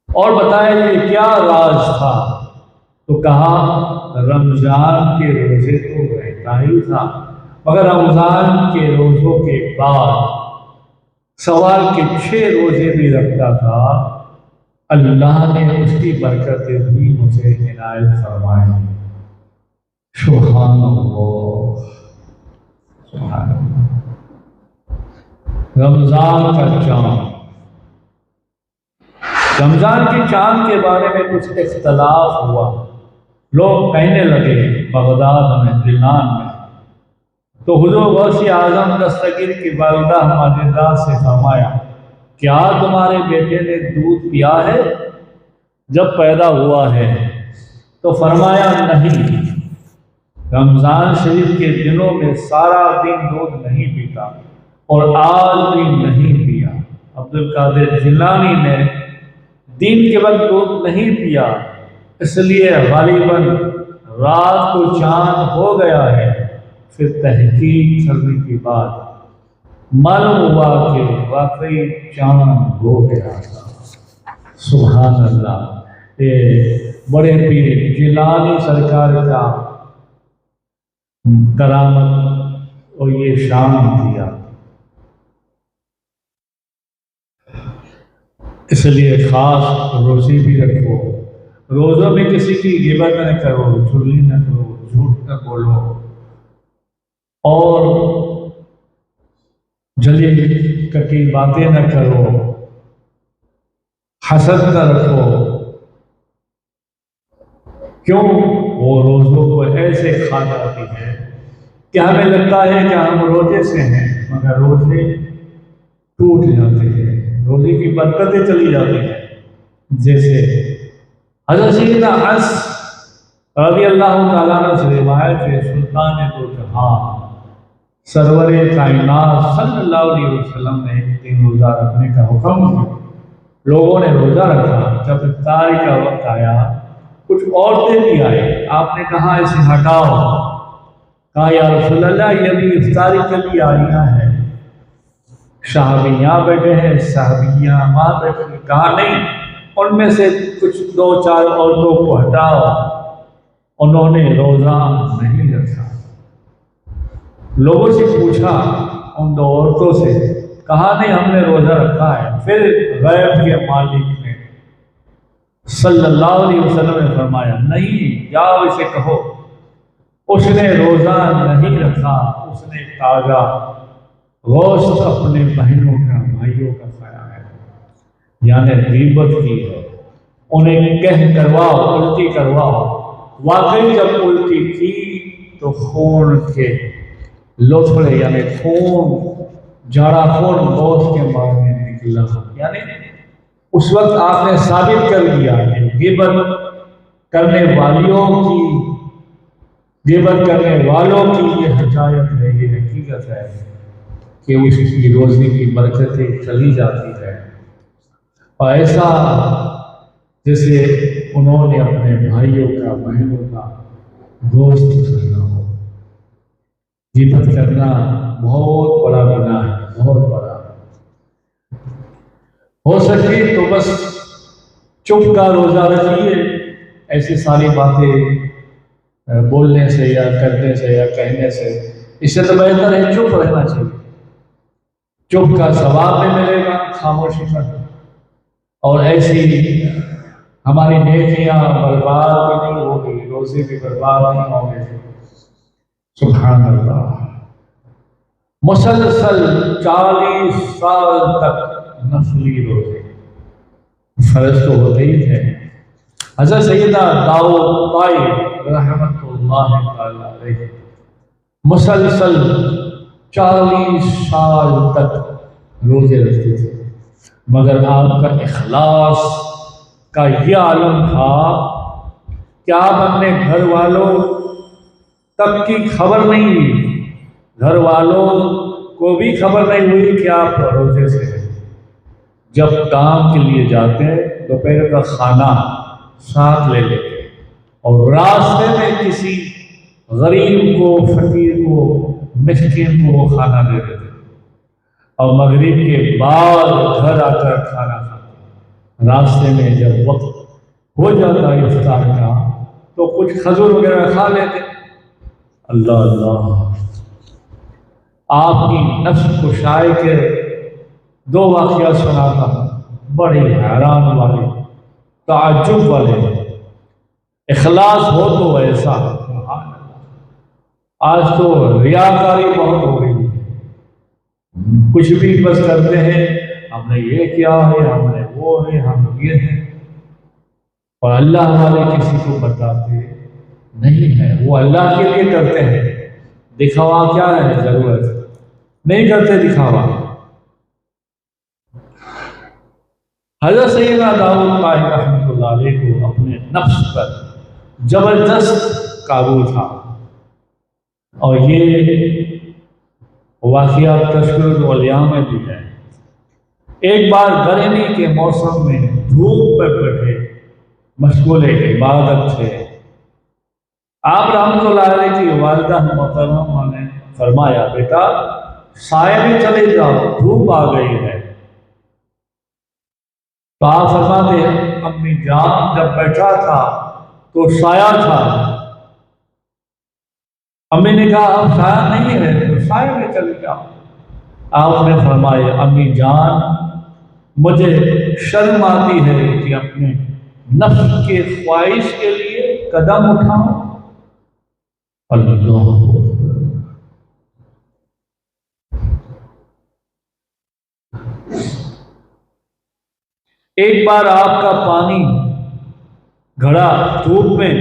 اور بتایا یہ کیا راز تھا، تو کہا رمضان کے روزے تو رہتا ہی تھا، مگر رمضان کے روزوں کے بعد سوال کے 6 روزے بھی رکھتا تھا۔ اللہ نے اس کی برکتیں بھی مجھے عنایت فرمائی۔ سبحان اللہ، سبحان اللہ۔ رمضان کا چاند، رمضان کے چاند کے بارے میں کچھ اختلاف ہوا۔ لوگ کہنے لگے بغداد میں، دلان میں، تو حضور غوث اعظم دستگیر کی والدہ ماجدہ سے فرمایا، کیا تمہارے بیٹے نے دودھ پیا ہے جب پیدا ہوا ہے؟ تو فرمایا نہیں، رمضان شریف کے دنوں میں سارا دن دودھ نہیں پیتا اور آج بھی نہیں پیا۔ عبد القادر جیلانی نے دن کے وقت دودھ نہیں پیا، اس لیے غالباً رات کو چاند ہو گیا ہے۔ پھر تحقیق کرنے کے بعد معلوم ہوا کہ واقعی چاند ہو گیا تھا۔ سبحان اللہ۔ یہ بڑے پیر جیلانی سرکار کا کرامت اور یہ شان دیا، اس لیے خاص روزے بھی رکھو۔ روزوں میں کسی کی غیبت نہ کرو، چغلی نہ کرو، جھوٹ نہ بولو اور جلی کٹی باتیں نہ کرو، حسد نہ رکھو۔ کیوں؟ وہ روزوں کو ایسے کھا جاتی ہے کہ ہمیں لگتا ہے کہ ہم روزے سے ہیں، مگر روزے ٹوٹ جاتے ہیں، روزے کی برکتیں چلی جاتی ہیں۔ جیسے حضرت سیدنا انس رضی اللہ تعالیٰ عنہ سے روایت ہے، سلطان دو جہاں سرور کائنات صلی اللہ علیہ وسلم نے ایک دن روزہ رکھنے کا حکم دیا۔ لوگوں نے روزہ رکھا، جب افطاری کا وقت آیا کچھ عورتیں بھی آئیں، آپ نے کہا اسے ہٹاؤ، کہا یا رسول اللہ یہ بھی افطاری کے لیے آئیاں ہیں، صحابی یہاں بیٹھے ہیں، صحابیاں وہاں بیٹھے ہیں، کہا نہیں، ان میں سے کچھ دو چار عورتوں کو ہٹاؤ، انہوں نے روزہ نہیں رکھا۔ لوگوں سے پوچھا ان دو عورتوں سے، کہا نہیں ہم نے روزہ رکھا ہے۔ پھر غیب کے مالک نے صلی اللہ علیہ وسلم نے فرمایا نہیں، جاؤ اسے کہو اس نے روزہ نہیں رکھا، اس نے تازہ گوشت اپنے بہنوں کا بھائیوں کا کھایا ہے، یعنی غیبت کی ہے۔ انہیں کہہ کرواؤ، الٹی کرواؤ۔ واقعی جب الٹی کی تو خون کے لوتھڑے یعنی خون، جھاڑا خون گوشت کے مارنے نکلا، یعنی اس وقت آپ نے ثابت کر دیا کہ غیبت کرنے والوں کی یہ حکایت ہے، یہ حقیقت ہے کہ اس کی روزی کی برکتیں چلی جاتی ہے۔ اور ایسا جیسے انہوں نے اپنے بھائیوں کا بہنوں کا گوشت کھانا ہو۔ غیبت کرنا بہت بڑا گناہ ہے، بہت بڑا۔ ہو سکے تو بس چپ کا روزہ رکھیے، ایسی ساری باتیں بولنے سے یا کرنے سے یا کہنے سے، اس سے تو بہتر ہے چپ رہنا چاہیے۔ چپ کا ثواب بھی ملے گا خاموشی کا، اور ایسی ہماری نیکیاں برباد بھی نہیں ہوگی، روزے بھی برباد نہیں ہوں گے۔ سبحان اللہ۔ مسلسل 40 سال تک نفلی روزے، فرض تو ہوتے ہی تھے۔ حضرت سیدہ داؤد طائی رحمت اللہ تعالی علیہ مسلسل 40 سال تک روزے رکھتے تھے، مگر آپ کا اخلاص کا یہ عالم تھا کہ آپ اپنے گھر والوں تک کی خبر نہیں ہوئی، گھر والوں کو بھی خبر نہیں ہوئی کہ آپ روزے سے ہیں۔ جب کام کے لیے جاتے دوپہر کا کھانا ساتھ لے لیتے، اور راستے میں کسی غریب کو، فقیر کو، مسکین کو وہ کھانا دے دیتے، اور مغرب کے بعد گھر آ کر کھانا کھاتے۔ راستے میں جب وقت ہو جاتا افطار کا تو کچھ کھجور وغیرہ کھا لیتے۔ اللہ اللہ، آپ کی نفس کشائی کے 2 واقعہ سناتا ہوں، بڑے حیران والے، تعجب والے۔ اخلاص ہو تو ایسا، آج تو ریاکاری بہت ہو گئی، کچھ بھی بس کرتے ہیں، ہم نے یہ کیا ہے، ہم نے وہ ہے، ہم یہ ہیں، اور اللہ والے کسی کو بتاتے نہیں ہے۔ وہ اللہ کے لیے کرتے ہیں، دکھاوا کیا ہے، ضرورت نہیں کرتے دکھاوا۔ حضرت سیدنا داؤد طائی رحمۃ اللہ علیہ کو اپنے نفس پر زبردست قابو تھا، اور یہ واقعہ تذکرۃ الاولیاء میں بھی ہے۔ ایک بار گرمی کے موسم میں دھوپ پر بیٹھے مشغول عبادت تھے، آپ رحمۃ اللہ علیہ کی والدہ محترمہ نے فرمایا بیٹا سائے میں چلے جاؤ، دھوپ آ گئی ہے۔ تو آپ فرماتے ہیں امی جان جب بیٹھا تھا تو سایہ تھا۔ امی نے کہا اب سایہ نہیں ہے تو سائے میں چلے جاؤ۔ آپ نے فرمایا امی جان مجھے شرم آتی ہے کہ اپنے نفس کے خواہش کے لیے قدم اٹھاؤں۔ اللہ ایک بار آپ کا پانی گھڑا دھوپ میں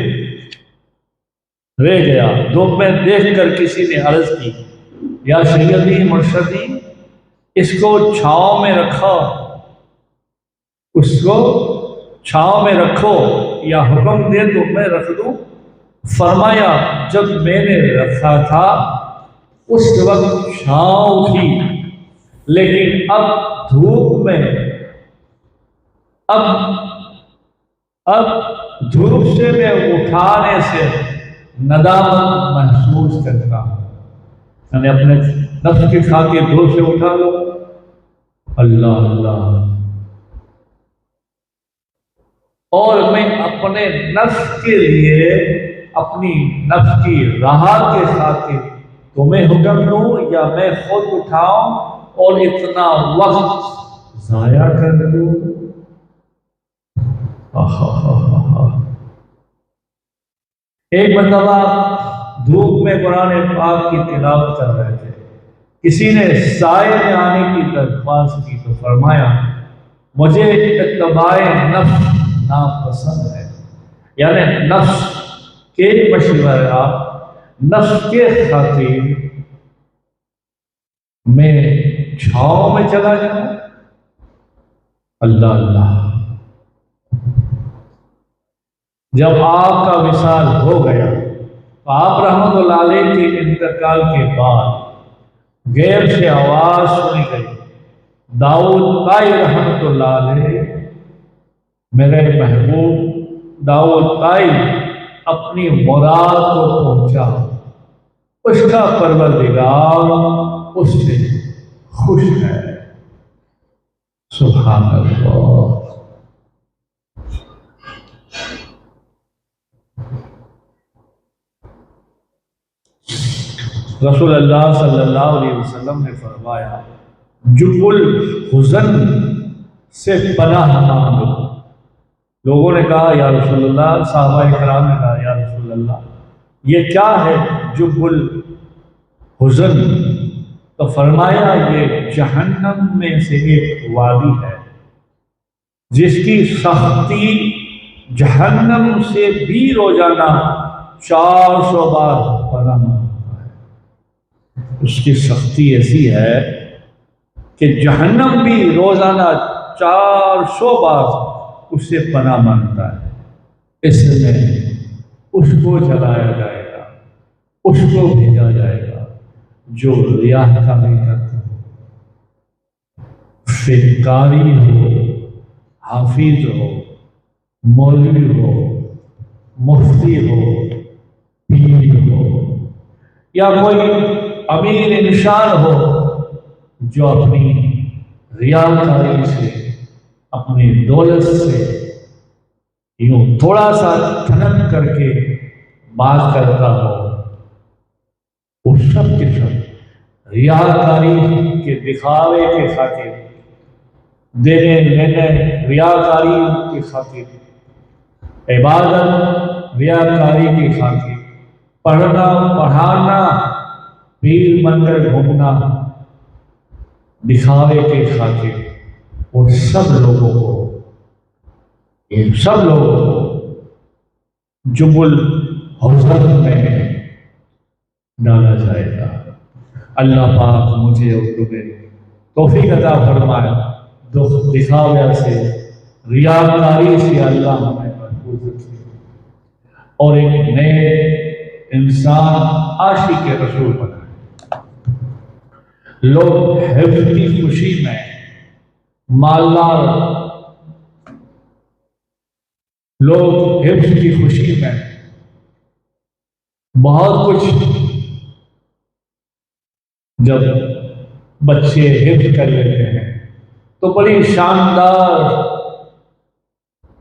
رہ گیا، دھوپ میں دیکھ کر کسی نے عرض کی یا سیدی مرشدی اس کو چھاؤں میں رکھو، اس کو چھاؤں میں رکھو یا حکم دے تو میں رکھ دوں۔ فرمایا جب میں نے رکھا تھا اس وقت چھاؤں تھی، لیکن اب دھوپ میں اب دھوپ سے میں اٹھانے سے ندامت محسوس کرتا ہوں، یعنی اپنے نفس کی خاطر دھوپ سے اٹھا لو اللہ اللہ، اور میں اپنے نفس کے لیے، اپنی نفس کی راحت کے خاطر تمہیں حکم دوں یا میں خود اٹھاؤں اور اتنا وقت ضائع کر دوں؟ ایک مرتبہ دھوپ میں قرآن پاک کی تلاوت کر رہے تھے، کسی نے سائے میں آنے کی درخواست کی تو فرمایا مجھے اتباع نفس ناپسند ہے، یعنی نفس کے مشورہ، نفس کے خاطر میں چھاؤں میں چلا جاؤں۔ اللہ اللہ، جب آپ کا وصال ہو گیا تو آپ رحمت اللہ علیہ کے انتقال کے بعد غیب سے آواز سنی گئی، داؤد طائی رحمت اللہ علیہ، میرے محبوب داؤد طائی اپنی مراد کو پہنچا، اس کا پروردگار اس سے خوش ہے۔ سبحان اللہ۔ رسول اللہ صلی اللہ علیہ وسلم نے فرمایا جب الحزن سے پناہ مانگو۔ لوگوں نے کہا یا رسول اللہ، صحابہ کرام نے کہا یا رسول اللہ یہ کیا ہے جب الحزن؟ تو فرمایا یہ جہنم میں سے ایک وادی ہے جس کی سختی جہنم سے بھی روزانہ 400 بار پناہ مانگتا ہے۔ اس کی سختی ایسی ہے کہ جہنم بھی روزانہ 400 بار اس سے پناہ مانگتا ہے۔ اس میں اس کو جلایا جائے گا، اس کو بھیجا جائے گا جو ریاء کاری کرتا ہو، فنکاری ہو، حافظ ہو، مولوی ہو، مفتی ہو، پیر ہو، یا کوئی امیر انسان ہو جو اپنی ریاکاری سے، اپنی دولت سے یوں تھوڑا سا تھنک کر کے بات کرتا ہو، وہ سب کے سب ریاکاری کے دکھاوے کے خاطر، دینے لینے ریاکاری کی خاطر، عبادت ریاکاری کی خاطر، پڑھنا پڑھانا، پیر بن کر گھومنا دکھاوے کے خاطر، وہ سب لوگوں کو، یہ سب لوگوں کو جب الحزن میں ڈالا جائے گا۔ اللہ پاک مجھے اور تمہیں توفیق عطا فرمائے، دکھاوے سے، ریاکاری سے اللہ ہمیں محفوظ رکھے اور ایک نئے انسان عاشق رسول بنائے۔ لوگ حفظ کی خوشی میں، مالدار لوگ حفظ کی خوشی میں بہت کچھ، جب بچے حفظ کر لیتے ہیں تو بڑی شاندار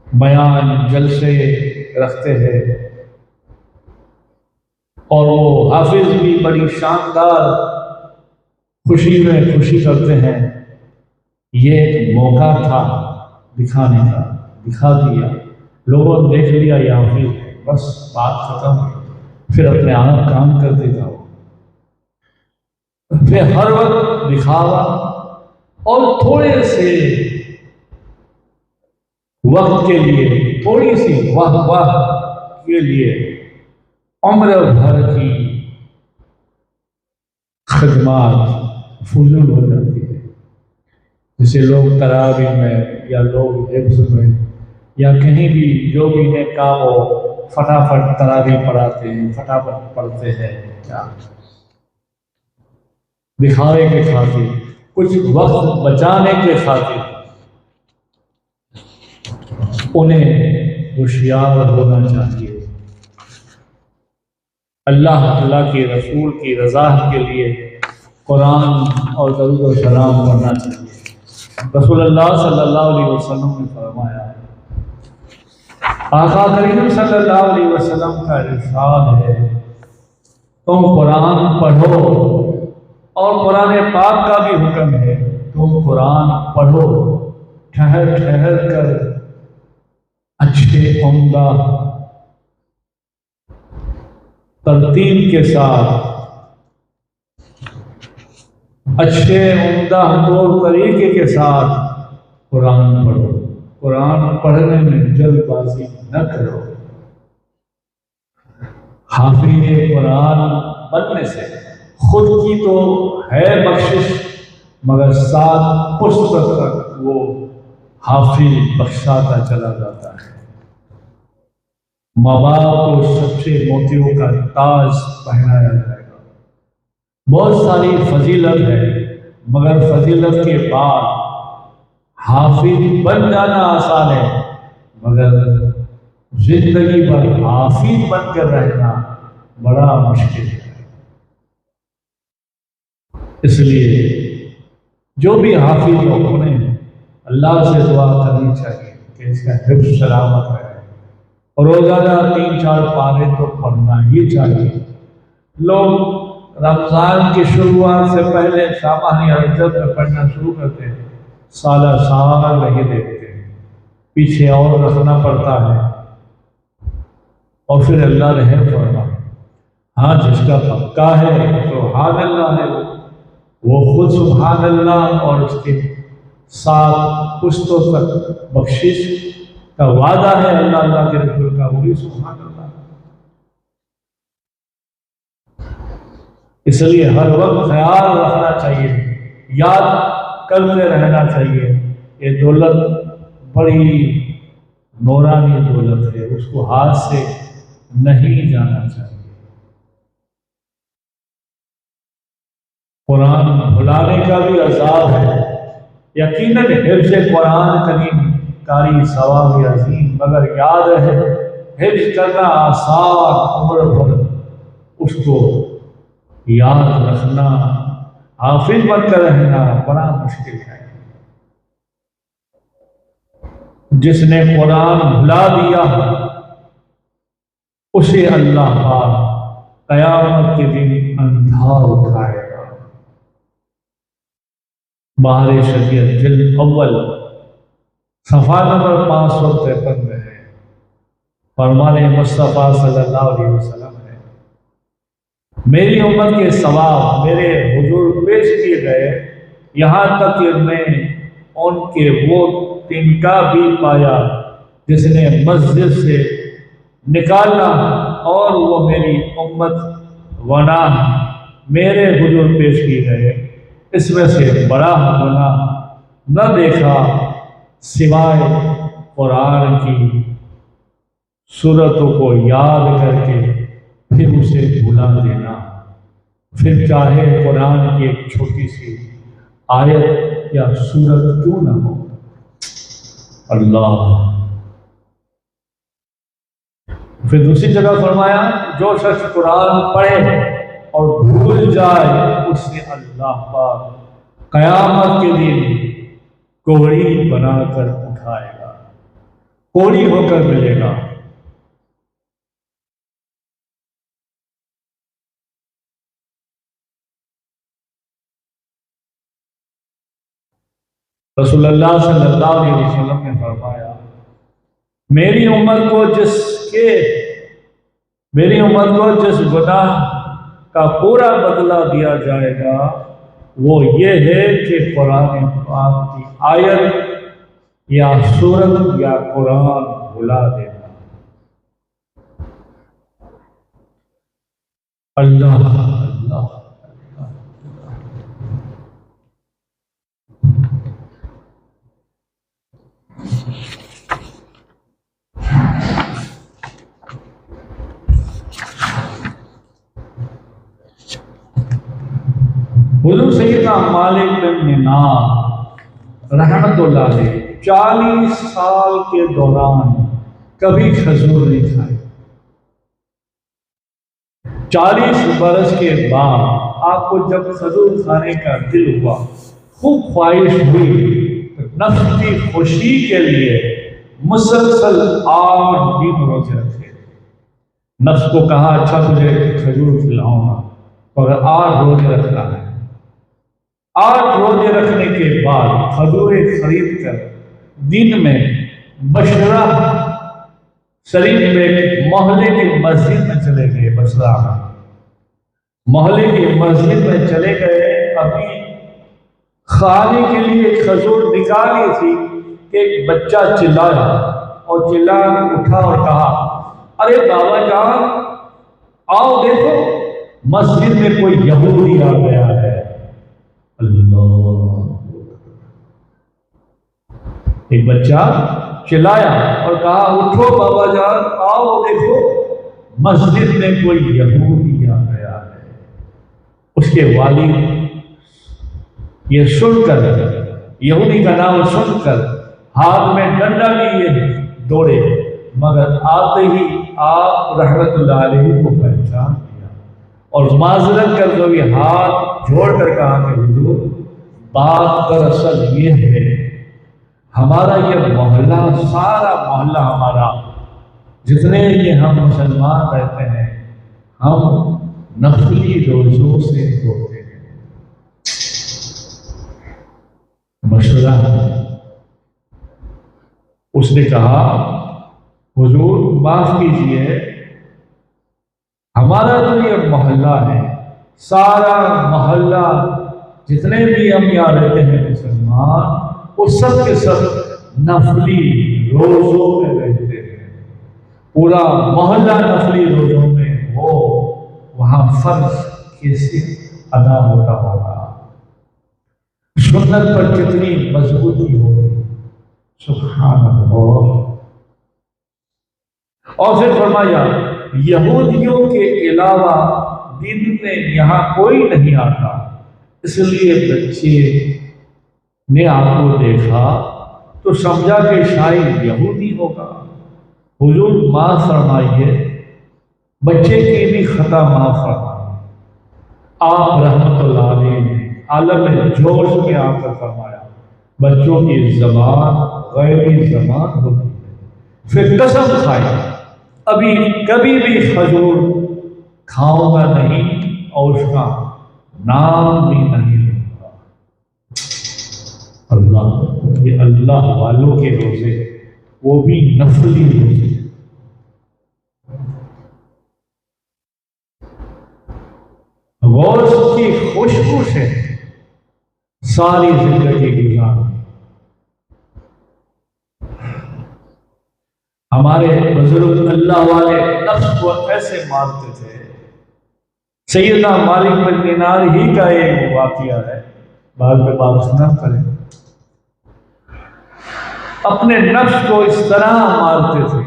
بیان جلسے رکھتے ہیں، اور وہ حافظ بھی بڑی شاندار خوشی میں خوشی کرتے ہیں۔ یہ ایک موقع تھا دکھانے کا، دکھا دیا، لوگوں نے دیکھ لیا یا پھر بس بات ختم، پھر اپنے آپ کام کرتے جاؤ، پھر ہر وقت دکھاوا، اور تھوڑے سے وقت کے لیے، تھوڑی سی واہ واہ کے لیے عمر بھر کی خدمات فضول ہو جاتی ہے۔ جسے لوگ تراویح میں یا لوگ حفظ میں یا کہیں بھی جو بھی نے کہا وہ فٹافٹ تراویح پڑھاتے ہیں، فٹافٹ پڑھتے ہیں، کیا دکھاوے کے خاطر، کچھ وقت بچانے کے خاطر۔ انہیں ہوشیار ہونا چاہیے، اللہ کے رسول کی رضا کے لیے قرآن اور درود و سلام پڑھنا چاہیے۔ رسول اللہ صلی اللہ علیہ وسلم نے فرمایا، آقا کریم صلی اللہ علیہ وسلم کا ارشاد ہے، تم قرآن پڑھو، اور قرآن پاک کا بھی حکم ہے، تم قرآن پڑھو ٹھہر ٹھہر کر، اچھے عمدہ ترتیب کے ساتھ، اچھے عمدہ طور طریقے کے ساتھ قرآن پڑھو۔ قرآن پڑھنے میں جلد بازی نہ کرو۔ حافظ قرآن بننے سے خود کی تو ہے بخشش، مگر ساتھ پشت تک وہ حافظ بخشاتا چلا جاتا ہے۔ ماں باپ کو سچے موتیوں کا تاج پہنایا جائے گا۔ بہت ساری فضیلت ہے، مگر فضیلت کے بعد حافظ بن جانا آسان ہے، مگر زندگی بھر حافظ بن کر رہنا بڑا مشکل ہے۔ اس لیے جو بھی حافظ لوگوں نے اللہ سے دعا کرنی چاہیے کہ اس کا حفظ سلامت رہے، اور روزانہ 3-4 پارے تو پڑھنا ہی چاہیے۔ لوگ رمضان کی شروعات سے پہلے سامانیہ رجب میں پڑھنا شروع کرتے ہیں، سالہ سال نہیں دیکھتے، پیچھے اور رکھنا پڑتا ہے، اور پھر اللہ رحم فرما۔ ہاں جس کا پکا ہے سبحان اللہ ہے، وہ خود سبحان اللہ اور اس کے ساتھ پشتوں تک بخشش کا وعدہ ہے اللہ کے رسول کا، وہی سبحان اللہ۔ اس لیے ہر وقت خیال رکھنا چاہیے، یاد کرتے رہنا چاہیے، یہ دولت بڑی نورانی دولت ہے، اس کو ہاتھ سے نہیں جانا چاہیے۔ قرآن بھلانے کا بھی عذاب ہے، یقیناً حفظ قرآن کریم کاری ثواب عظیم، مگر یاد رہے حفظ کرنا آسان، عمر بھر اس کو یاد رکھنا، حافظ بن کر رہنا بڑا مشکل ہے۔ جس نے قرآن بھلا دیا اسے اللہ پاک قیامت کے دن اندھا اٹھائے گا۔ بہار شریعت جلد اول صفحہ نمبر 553 میں ہے، فرمان مصطفیٰ صلی اللہ علیہ وسلم ہے، میری امت کے ثواب میرے حضور پیش کیے گئے، یہاں تک کہ میں ان کے وہ تنکا بھی پایا جس نے مسجد سے نکالا، اور وہ میری امت گناہ میرے حضور پیش کیے گئے، اس میں سے بڑا گناہ نہ دیکھا سوائے قرآن کی صورتوں کو یاد کر کے پھر اسے بھلا دینا، پھر چاہے قرآن کی ایک چھوٹی سی آیت یا سورت کیوں نہ ہو۔ اللہ پھر دوسری جگہ فرمایا، جو شخص قرآن پڑھے اور بھول جائے اس سے اللہ پاک قیامت کے دن کوڑی بنا کر اٹھائے گا، کوڑی ہو کر ملے گا۔ رسول اللہ صلی اللہ علیہ وسلم نے فرمایا، میری امت کو جس گناہ کا پورا بدلہ دیا جائے گا وہ یہ ہے کہ قرآن پاک کی آیت یا سورت یا قرآن بھلا دینا۔ اللہ اللہ حضور سیدنا مالک بن ننار رحمت اللہ علیہ 40 سال کے دوران کبھی کھجور نہیں کھائی۔ 40 برس کے بعد آپ کو جب کھجور کھانے کا دل ہوا، خوب خواہش ہوئی، نفس کی خوشی کے لیے مسلسل 8 دن روزے رکھے۔ نفس کو کہا اچھا تجھے کھجور کھلاؤں گا، مگر 8 روزے رکھنا ہے۔ 8 روزے رکھنے کے بعد کھجوریں خرید کر دن میں بشرہ شریف میں ایک محلے کی مسجد میں چلے گئے۔ بشرہ محلے کی مسجد میں چلے گئے، ابھی کھانے کے لیے کھجور نکالی تھی کہ ایک بچہ چلایا اور چلا اٹھا اور کہا ارے بابا جان آؤ دیکھو مسجد میں کوئی یہودی آ گیا ہے۔ اللہ، ایک بچہ چلایا اور کہا اٹھو بابا جان آؤ دیکھو مسجد میں کوئی یہودی آ گیا ہے۔ اس کے والد یہ سن کر، یہودی کا نام سن کر ہاتھ میں ڈنڈا لیے دوڑے، مگر آتے ہی آپ رحمت اللہ علیہ کو پہچان لیا اور معذرت کر کے ہاتھ جوڑ کر کہا کہ حضور بات دراصل یہ ہے، ہمارا یہ محلہ، سارا محلہ ہمارا، جتنے یہ ہم مسلمان رہتے ہیں، ہم نفلی روزوں سے ہوتے ہیں۔ مشورہ اس نے کہا حضور معاف کیجئے، ہمارا جو یہ محلہ ہے، سارا محلہ جتنے بھی ہم یہاں رہتے ہیں مسلمان، وہ سب کے سب نفلی روزوں میں رہتے ہیں۔ پورا محلہ نفلی روزوں میں ہو، وہاں فرض کیسے ادا ہوتا ہوگا، سنت پر کتنی مضبوطی ہوگی، سبحان اللہ۔ اور پھر فرمایا یہودیوں کے علاوہ دن میں یہاں کوئی نہیں آتا، اس لیے بچے نے آپ کو دیکھا تو سمجھا کہ شاید یہودی ہوگا۔ حضور معاف فرمائیے، بچے کی بھی خطا معاف فرمائیے۔ آپ رحمت اللہ علیہ نے عالم جوش میں آ کر فرمایا بچوں کی زبان غیبی زبان ہوتی ہے، پھر قسم کھائی ابھی کبھی بھی کھجور کھاؤں گا نہیں اور اس کا نام بھی نہیں لوں گا۔ اللہ، یہ اللہ والوں کے روزے، وہ بھی نفلی روزے۔ گوشت کی خوشبو سے ساری زندگی گزار۔ ہمارے بزرگ اللہ والے نفس کو ایسے مارتے تھے۔ سیدنا مالک بن دینار ہی کا ایک واقعہ ہے، بعد میں بات سنا کریں۔ اپنے نفس کو اس طرح مارتے تھے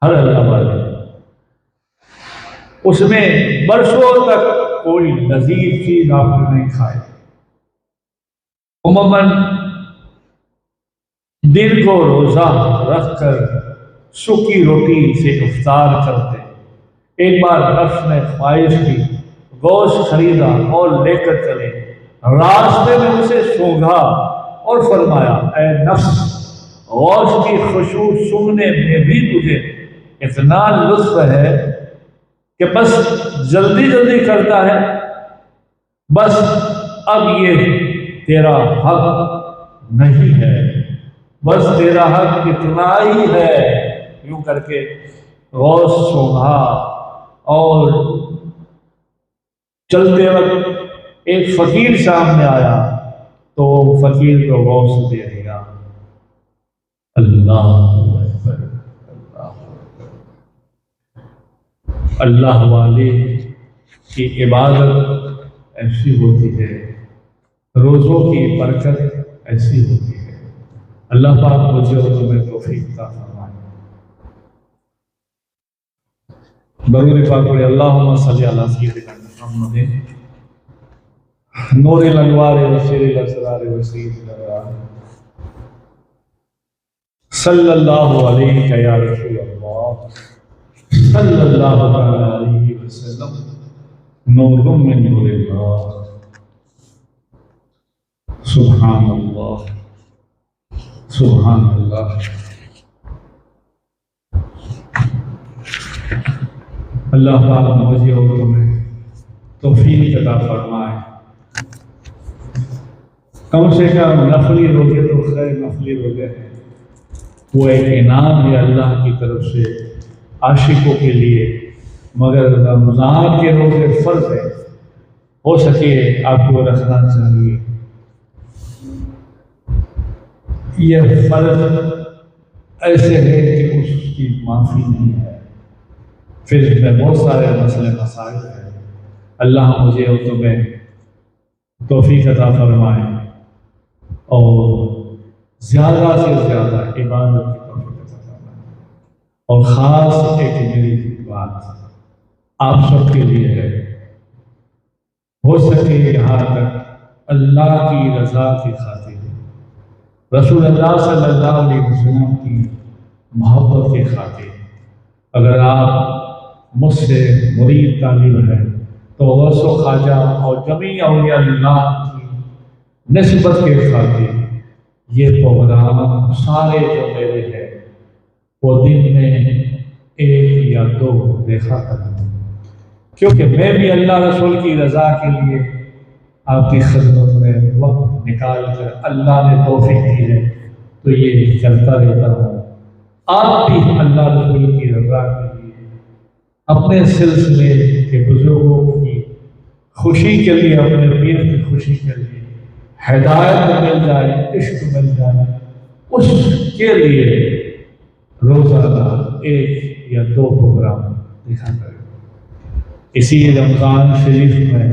ہر اللہ والے، اس میں برسوں تک کوئی لذیذ چیز آپ نے نہیں کھائی۔ عموماً دن کو روزہ رکھ کر سوکھی روٹی سے افطار کرتے۔ ایک بار نفس نے خواہش کی، گوشت خریدا اور لے کر چلے، راستے میں اسے سونگھا اور فرمایا اے نفس، گوشت کی خوشبو سونگھنے میں بھی تجھے اتنا لطف ہے کہ بس جلدی جلدی کرتا ہے، بس اب یہ تیرا حق نہیں ہے، بس تیرا حق اتنا ہی ہے۔ یوں کر کے گوشت سونگھا اور چلتے وقت ایک فقیر سامنے آیا تو فقیر کو گوشت دے دیا۔ اللہ اکبر، اللہ والے کی عبادت ایسی ہوتی ہے، روزوں کی برکت ایسی ہوتی ہے۔ اللہ پاک مجھے اور تمہیں توفیق عطا فرمائے۔ درود پاک پڑھیں، اللہم صلی علی سیدنا محمد نور الانوار وسیر الاسرار وسید الابرار صلی اللہ علیہ یا رسول اللہ صلی اللہ علیہ وسلم، نور من نور اللہ، سبحان اللہ۔ سبحان اللہ۔ اللہ پاک مجھے اور تمہیں توفیق عطا فرمائے۔ کم سے کم نفلی روزے تو خیر نفلی روزے ہیں، وہ ایک انعام ہے اللہ کی طرف سے عاشقوں کے لیے، مگر رمضان کے روزے فرض ہے، ہو سکے آپ کو رکھنا چاہیے۔ یہ فرض ایسے ہے کہ اس کی معافی نہیں ہے، پھر اس میں بہت سارے مسئلے مسائل ہیں۔ اللہ مجھے اور تمہیں توفیق عطا فرمائے اور زیادہ سے زیادہ عبادت کی توفیق عطا فرمائے۔ اور خاص ایک میری بات آپ سب کے لیے ہے، ہو سکے یہاں تک اللہ کی رضا کی خاطر، رسول اللہ صلی اللہ علیہ وسلم کی محبت کی خاطر اگر آپ مجھ سے مرید طالب ہیں تو غوث و خواجہ اور جمیع اولیاء اللہ کی نسبت کے خاطر یہ پروگرام سارے جو میرے ہیں وہ دن میں 1 یا 2 دیکھا کروں، کیونکہ میں بھی اللہ رسول کی رضا کے لیے آپ کی خدمت میں وقت نکال کر اللہ نے توفیق دی ہے تو یہ چلتا رہتا ہوں۔ آپ بھی اللہ رسول کی رضا کے لیے اپنے سلسلے کے بزرگوں کی خوشی کے لیے، اپنے پیر کی خوشی کے لیے، ہدایت مل جائے، عشق مل جائے، اس کے لیے روزانہ 1 یا 2 پروگرام دیکھا کریں۔ اسی رمضان شریف میں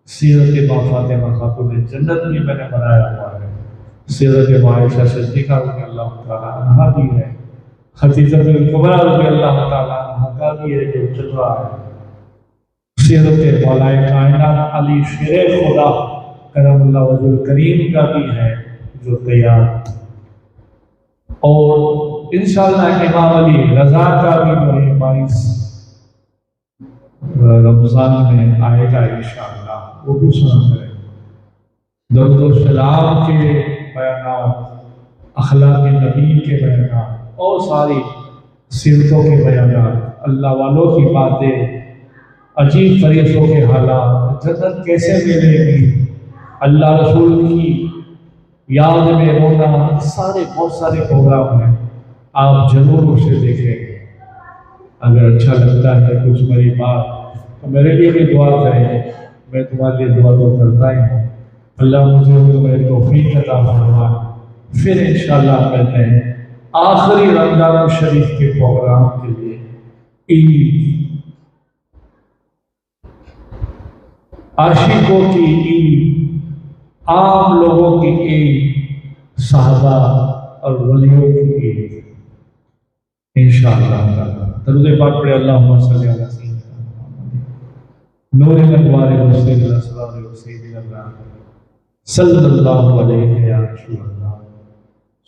سیرت ماں فاطمہ خاتون جنت بھی میں نے بنایا ہوا ہے، سیرت ماں عائشہ صدیقہ رضی اللہ تعالیٰ عنہا بھی ہے، خدیجہ الکبریٰ رضی اللہ تعالیٰ عنہا کا بھی ہے جو چل رہا ہے، سیرت مولا کائنات علی شیر خدا کرم اللہ وجہ الکریم کا بھی ہے جو تیار، اور انشاءاللہ امام علی رضا کا بھی جو 22 رمضان میں آئے گا انشاءاللہ، وہ بھی سنا کریں۔ درود و سلام کے بیانات، اخلاق نبی کے بیانات اور ساری سیرتوں کے بیانات، اللہ والوں کی باتیں، عجیب فریقوں کے حالات، جنت کیسے ملے گی، اللہ رسول کی یاد میں رونا، بہت سارے پروگرام ہیں، آپ ضرور اسے دیکھیں۔ اگر اچھا لگتا ہے کچھ میری بات تو میرے لیے بھی دعا کریں، میں تمہارے لیے دعا تو کرتا ہی ہوں۔ اللہ مجھے تمہیں توفیق عطا فرمائے۔ پھر انشاءاللہ ملتے ہیں آخری رمضان شریف کے پروگرام کے لیے، عید، عاشقوں کی عید، عام لوگوں کی عید، صحابہ اور ولیوں کی عید انشاءاللہ تعالی۔ درود پاک پڑھے، اللہم صلی علی سیدنا محمد نور الانوار وسیدنا اسرار وسیدنا اللہ صلی اللہ علیہ یا رسول اللہ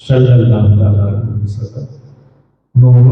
صلی اللہ علیہ وسلم نور